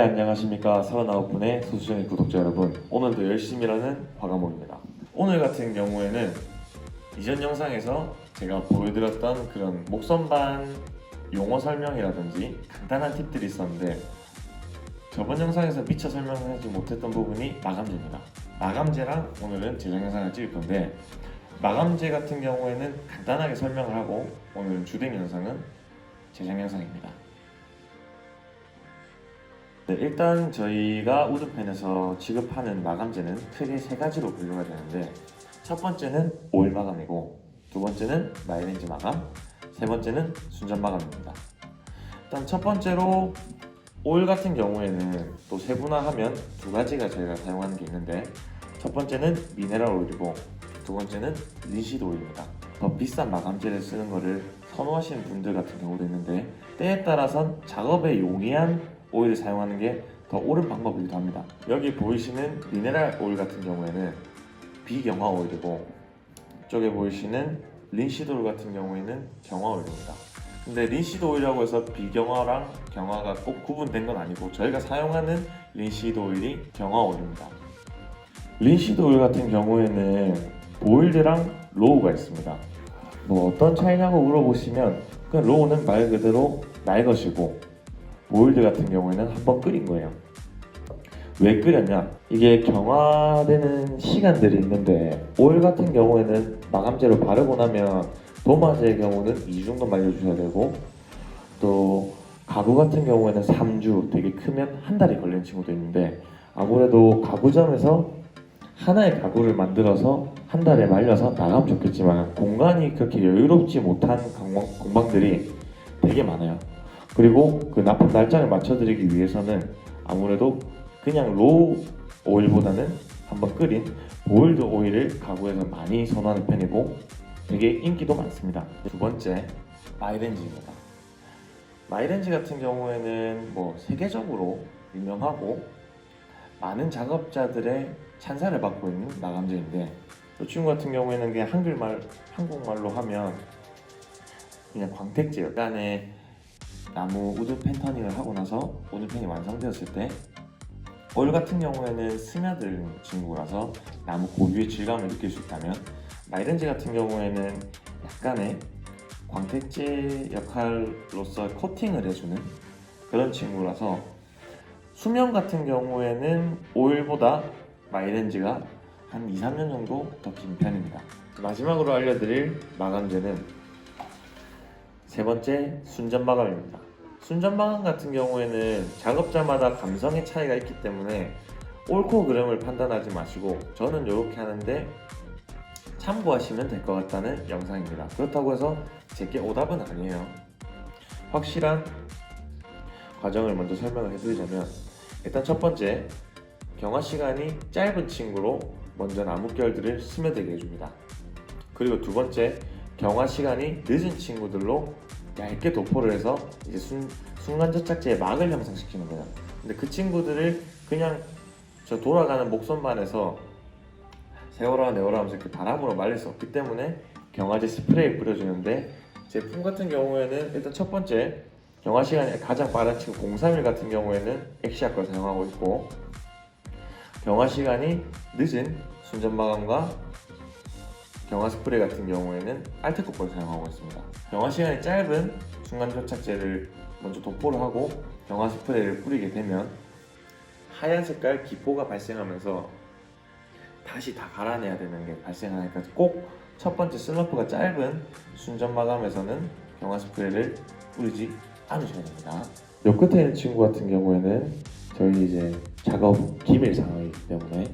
네, 안녕하십니까. 39분의 소수정의 구독자 여러분, 오늘도 열심히 일하는 화가모입니다. 오늘 같은 경우에는 이전 영상에서 제가 보여드렸던 그런 목선반 용어 설명이라든지 간단한 팁들이 있었는데, 저번 영상에서 미처 설명하지 못했던 부분이 마감재입니다. 마감재랑 오늘은 제작 영상을 찍을 건데, 마감재 같은 경우에는 간단하게 설명을 하고, 오늘 주된 영상은 제작 영상입니다. 네, 일단 저희가 우드펜에서 지급하는 마감재는 크게 세 가지로 분류가 되는데, 첫 번째는 오일 마감이고, 두 번째는 마이렌지 마감, 세 번째는 순전 마감입니다. 일단 첫 번째로 오일 같은 경우에는 또 세분화하면 두 가지가 저희가 사용하는 게 있는데, 첫 번째는 미네랄 오일이고 두 번째는 린시드 오일입니다. 더 비싼 마감재를 쓰는 것을 선호하시는 분들 같은 경우도 있는데, 때에 따라선 작업에 용이한 오일을 사용하는 게 더 옳은 방법이기도 합니다. 여기 보이시는 미네랄 오일 같은 경우에는 비경화 오일이고, 이쪽에 보이시는 린시드 오일 같은 경우에는 경화 오일입니다. 근데 린시드 오일이라고 해서 비경화랑 경화가 꼭 구분된 건 아니고, 저희가 사용하는 린시드 오일이 경화 오일입니다. 린시드 오일 같은 경우에는 보일드랑 로우가 있습니다. 뭐 어떤 차이냐고 물어보시면, 그 로우는 말 그대로 날 것이고, 보일드 같은 경우에는 한번 끓인 거예요. 왜 끓였냐? 이게 경화되는 시간들이 있는데, 오일 같은 경우에는 마감재로 바르고 나면 도마재의 경우는 2주 정도 말려주셔야 되고, 또 가구 같은 경우에는 3주, 되게 크면 한 달이 걸리는 친구도 있는데, 아무래도 가구점에서 하나의 가구를 만들어서 한 달에 말려서 나가면 좋겠지만, 공간이 그렇게 여유롭지 못한 공방들이 되게 많아요. 그리고 그 납품 날짜를 맞춰드리기 위해서는 아무래도 그냥 로우 오일보다는 한번 끓인 보일드 오일을 가구에서 많이 선호하는 편이고, 되게 인기도 많습니다. 두 번째, 마이렌지입니다. 마이렌지 같은 경우에는 뭐 세계적으로 유명하고 많은 작업자들의 찬사를 받고 있는 마감재인데, 이 친구 같은 경우에는 그냥 한국말로 하면 그냥 광택제예요. 약간의 나무 우드 펜터닝을 하고 나서 우드펜이 완성되었을 때 오일 같은 경우에는 스며드는 친구라서 나무 고유의 질감을 느낄 수 있다면, 마이렌지 같은 경우에는 약간의 광택제 역할로서 코팅을 해주는 그런 친구라서, 수명 같은 경우에는 오일보다 마이렌지가 한 2-3년 정도 더 긴 편입니다. 마지막으로 알려드릴 마감재는 세 번째, 순전 마감입니다. 순전 마감 같은 경우에는 작업자마다 감성의 차이가 있기 때문에 옳고 그름을 판단하지 마시고, 저는 이렇게 하는데 참고하시면 될 것 같다는 영상입니다. 그렇다고 해서 제게 오답은 아니에요. 확실한 과정을 먼저 설명을 해드리자면, 일단 첫 번째, 경화 시간이 짧은 친구로 먼저 나뭇결들을 스며들게 해줍니다. 그리고 두 번째, 경화 시간이 늦은 친구들로 얇게 도포를 해서 이제 순간접착제의 막을 형성시키는 거예요. 근데 그 친구들을 그냥 저 돌아가는 목선반에서 세워라 내워라 하면서 이렇게 바람으로 말릴 수 없기 때문에 경화제 스프레이를 뿌려주는데, 제품 같은 경우에는 일단 첫 번째, 경화 시간이 가장 빠른 친구 031 같은 경우에는 엑시아 걸 사용하고 있고, 경화 시간이 늦은 순전 마감과 경화 스프레이 같은 경우에는 알테코 걸 사용하고 있습니다. 경화 시간이 짧은 순간 접착제를 먼저 도포를 하고 경화 스프레이를 뿌리게 되면 하얀 색깔 기포가 발생하면서 다시 다 갈아내야 되는 게 발생하니까, 꼭 첫 번째 슬럼프가 짧은 순전 마감에서는 경화 스프레이를 뿌리지 않으셔야 됩니다. 요 끝에 있는 친구 같은 경우에는 저희 이제 작업 기밀 사항이기 때문에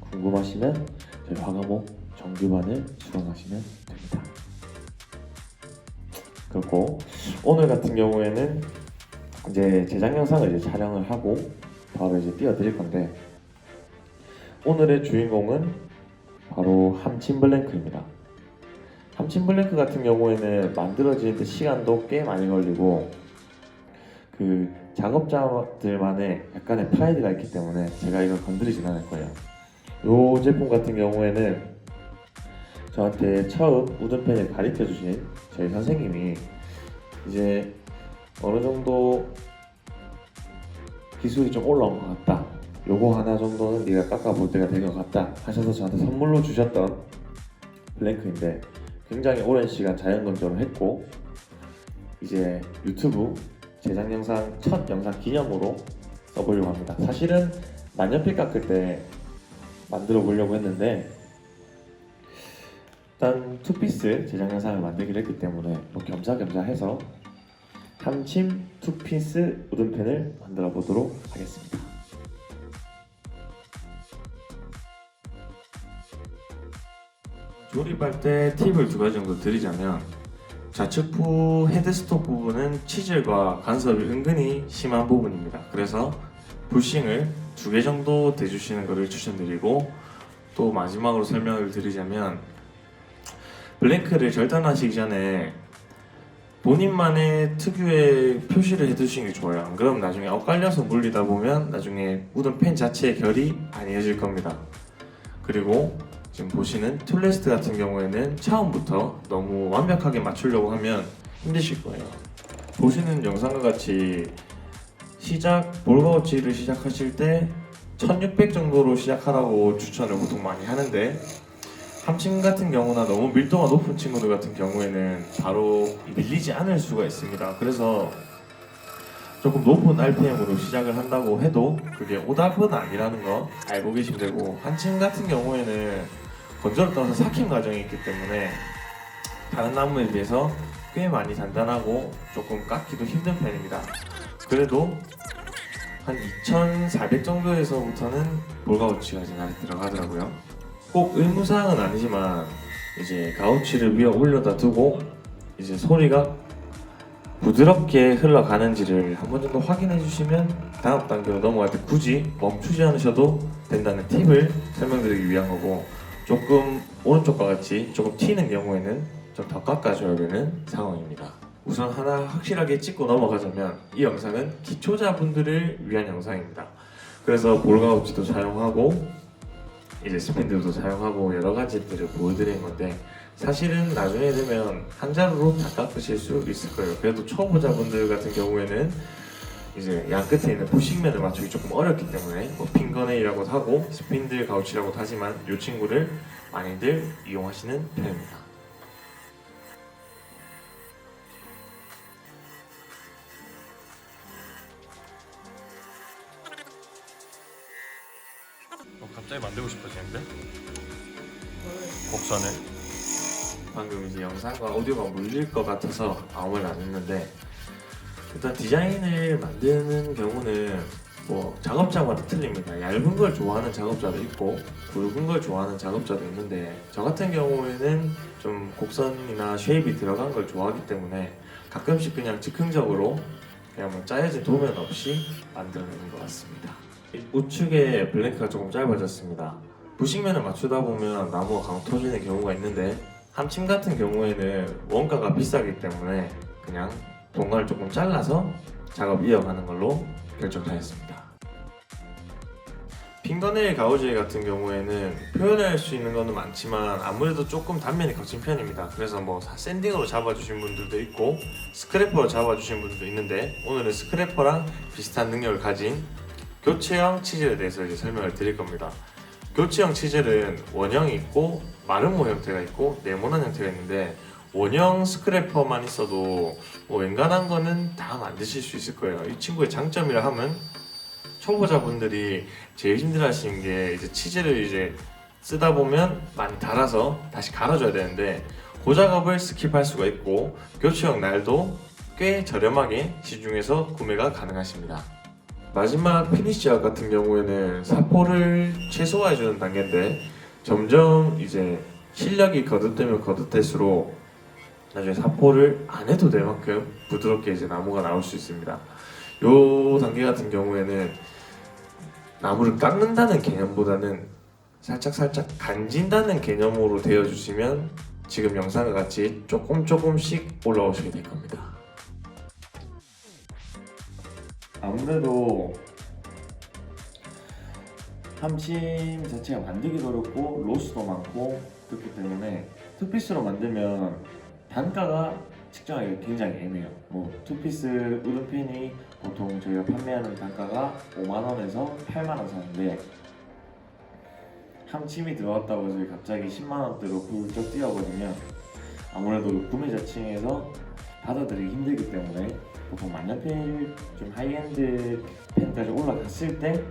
궁금하시면 저희 화가모 정규반을 수강하시면 됩니다. 그리고 오늘 같은 경우에는 이제 제작 영상을 이제 촬영을 하고 바로 이제 띄워드릴 건데, 오늘의 주인공은 바로 함침블랭크입니다. 함침블랭크 같은 경우에는 만들어지는데 시간도 꽤 많이 걸리고, 그 작업자들만의 약간의 프라이드가 있기 때문에 제가 이걸 건드리진 않을 거예요. 이 제품 같은 경우에는 저한테 처음 우드펜을 가르쳐 주신 저희 선생님이 이제 어느 정도 기술이 좀 올라온 것 같다, 요거 하나 정도는 네가 깎아볼 때가 된 것 같다 하셔서 저한테 선물로 주셨던 블랭크인데, 굉장히 오랜 시간 자연건조를 했고 이제 유튜브 제작 영상 첫 영상 기념으로 써보려고 합니다. 사실은 만년필 깎을 때 만들어 보려고 했는데 일단 투피스 제작 영상을 만들기로 했기 때문에 뭐 겸사겸사 해서 함침 투피스 우드펜을 만들어 보도록 하겠습니다. 조립할 때 팁을 2가지 정도 드리자면, 좌측부 헤드스톡 부분은 치즐과 간섭이 은근히 심한 부분입니다. 그래서 부싱을 2개 정도 대주시는 것을 추천드리고, 또 마지막으로 설명을 드리자면 블랭크를 절단하시기 전에 본인만의 특유의 표시를 해두시는 게 좋아요. 안 그러면 나중에 엇갈려서 물리다 보면 나중에 우든 펜 자체의 결이 안 이어질 겁니다. 그리고 지금 보시는 툴레스트 같은 경우에는 처음부터 너무 완벽하게 맞추려고 하면 힘드실 거예요. 보시는 영상과 같이 볼가우치를 시작하실 때 1600 정도로 시작하라고 추천을 보통 많이 하는데, 함침 같은 경우나 너무 밀도가 높은 친구들 같은 경우에는 바로 밀리지 않을 수가 있습니다. 그래서 조금 높은 RPM으로 시작을 한다고 해도 그게 오답은 아니라는 거 알고 계시면 되고, 한침 같은 경우에는 건조를 떠나서 삭힘 과정이 있기 때문에 다른 나무에 비해서 꽤 많이 단단하고 조금 깎기도 힘든 편입니다. 그래도 한 2400 정도에서부터는 볼가우치가 이제 날이 들어가더라고요. 꼭 의무사항은 아니지만 이제 가우치를 위에 올려다 두고 이제 소리가 부드럽게 흘러가는지를 한 번 정도 확인해 주시면 다음 단계로 넘어갈 때 굳이 멈추지 않으셔도 된다는 팁을 설명드리기 위한 거고, 조금 오른쪽과 같이 조금 튀는 경우에는 좀 더 깎아줘야 되는 상황입니다. 우선 하나 확실하게 짚고 넘어가자면, 이 영상은 기초자분들을 위한 영상입니다. 그래서 볼가우치도 사용하고 이제 스핀들도 사용하고 여러 가지들을 보여드리는 건데, 사실은 나중에 되면 한 자루로 다 깎으실 수 있을 거예요. 그래도 초보자분들 같은 경우에는 이제 양 끝에 있는 부식면을 맞추기 조금 어렵기 때문에 뭐 핑거네일이라고도 하고 스핀들 가우치라고도 하지만 이 친구를 많이들 이용하시는 편입니다. 갑자기 만들고 싶어지는데? 곡선을 방금 이제 영상과 오디오가 물릴 것 같아서 아무 말 안 했는데, 일단 디자인을 만드는 경우는 뭐 작업자마다 틀립니다. 얇은 걸 좋아하는 작업자도 있고 굵은 걸 좋아하는 작업자도 있는데, 저 같은 경우에는 좀 곡선이나 쉐입이 들어간 걸 좋아하기 때문에 가끔씩 그냥 즉흥적으로 그냥 뭐 짜여진 도면 없이 만들어내는 것 같습니다. 우측에 블랭크가 조금 짧아졌습니다. 부식면을 맞추다 보면 나무가 강 터지는 경우가 있는데, 함침 같은 경우에는 원가가 비싸기 때문에 그냥 공간을 조금 잘라서 작업 이어가는 걸로 결정하였습니다. 핑거네일 가우제 같은 경우에는 표현할 수 있는 거는 많지만 아무래도 조금 단면이 거친 편입니다. 그래서 뭐 샌딩으로 잡아주신 분들도 있고 스크래퍼로 잡아주신 분들도 있는데, 오늘은 스크래퍼랑 비슷한 능력을 가진 교체형 치젤에 대해서 이제 설명을 드릴 겁니다. 교체형 치젤은 원형이 있고 마름모 형태가 있고 네모난 형태가 있는데, 원형 스크래퍼만 있어도 뭐 웬간한 거는 다 만드실 수 있을 거예요. 이 친구의 장점이라 하면 초보자분들이 제일 힘들어하시는 게 이제 치즈를 이제 쓰다 보면 많이 닳아서 다시 갈아줘야 되는데, 그 작업을 스킵할 수가 있고 교체형 날도 꽤 저렴하게 시중에서 구매가 가능하십니다. 마지막 피니시아 같은 경우에는 사포를 최소화해주는 단계인데, 점점 이제 실력이 거듭되면 거듭될수록 나중에 사포를 안 해도 될 만큼 부드럽게 이제 나무가 나올 수 있습니다. 이 단계 같은 경우에는 나무를 깎는다는 개념보다는 살짝 간진다는 개념으로 되어주시면 지금 영상과 같이 조금씩 올라오시게 될 겁니다. 아무래도 함침 자체가 만들기도 어렵고 로스도 많고 그렇기 때문에 투피스로 만들면 단가가 측정하기가 굉장히 애매해요. 뭐 투피스 우드펜이 보통 저희가 판매하는 단가가 5만원에서 8만원 사는데 함침이 들어갔다고 해서 갑자기 10만원대로 훌쩍 뛰어버리면 아무래도 구매자층에서 받아들이기 힘들기 때문에 보통 만년필 좀 하이엔드 펜까지 올라갔을 때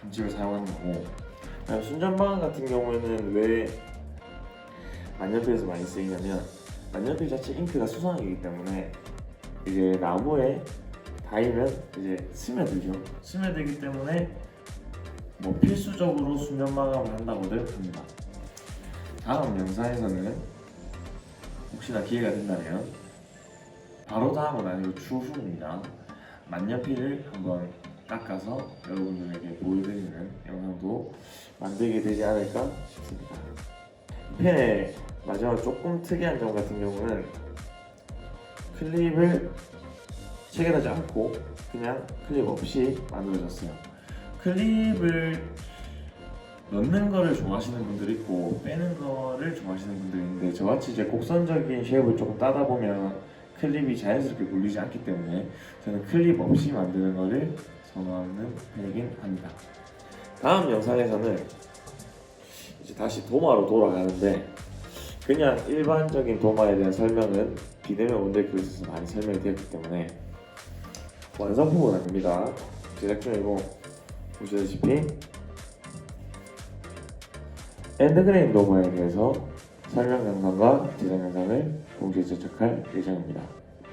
함침을 사용하는 거고, 순전마감 같은 경우에는 왜 만년필에서 많이 쓰이냐면 만년필 자체 잉크가 수성이기 때문에 이게 나무에 닿으면 이제 스며들죠. 스며들기 때문에 뭐 필수적으로 순전 마감을 한다고들 합니다. 다음 영상에서는 혹시나 기회가 된다면 바로 다음은 아니고 추후입니다. 만년필을 한번 닦아서 여러분들에게 보여드리는 영상도 만들게 되지 않을까 싶습니다. 이 펜의 마지막 조금 특이한 점 같은 경우는 클립을 체결하지 않고 그냥 클립 없이 만들어졌어요. 클립을 넣는 거를 좋아하시는 분들이 있고 빼는 거를 좋아하시는 분들이 있는데, 저같이 이제 곡선적인 쉐입을 조금 따다 보면 클립이 자연스럽게 물리지 않기 때문에 저는 클립 없이 만드는 거를 선호하는 편이긴 합니다. 다음 영상에서는 이제 다시 도마로 돌아가는데, 그냥 일반적인 도마에 대한 설명은 비대면 원데이 클래스에서 많이 설명이 되었기 때문에 완성품은 아닙니다. 제작 중이고, 보시다시피 엔드그레인 도마에 대해서 설명 영상과 제작 영상을 동시에 제작할 예정입니다.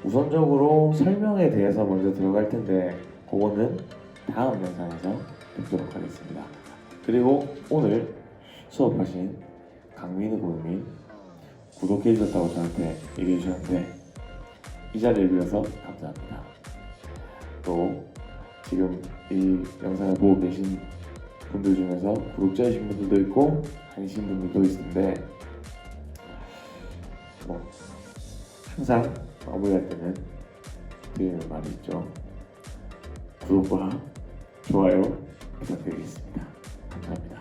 우선적으로 설명에 대해서 먼저 들어갈 텐데 그거는 다음 영상에서 뵙도록 하겠습니다. 그리고 오늘 수업하신 강민우 고객님 구독해 주셨다고 저한테 얘기해 주셨는데 이 자리를 빌어서 감사합니다. 또 지금 이 영상을 보고 계신 분들 중에서 구독자이신 분들도 있고 아니신 분들도 있는데 항상 마무리할 때는 드리는 말이 있죠. 구독과 좋아요 부탁드리겠습니다. 감사합니다.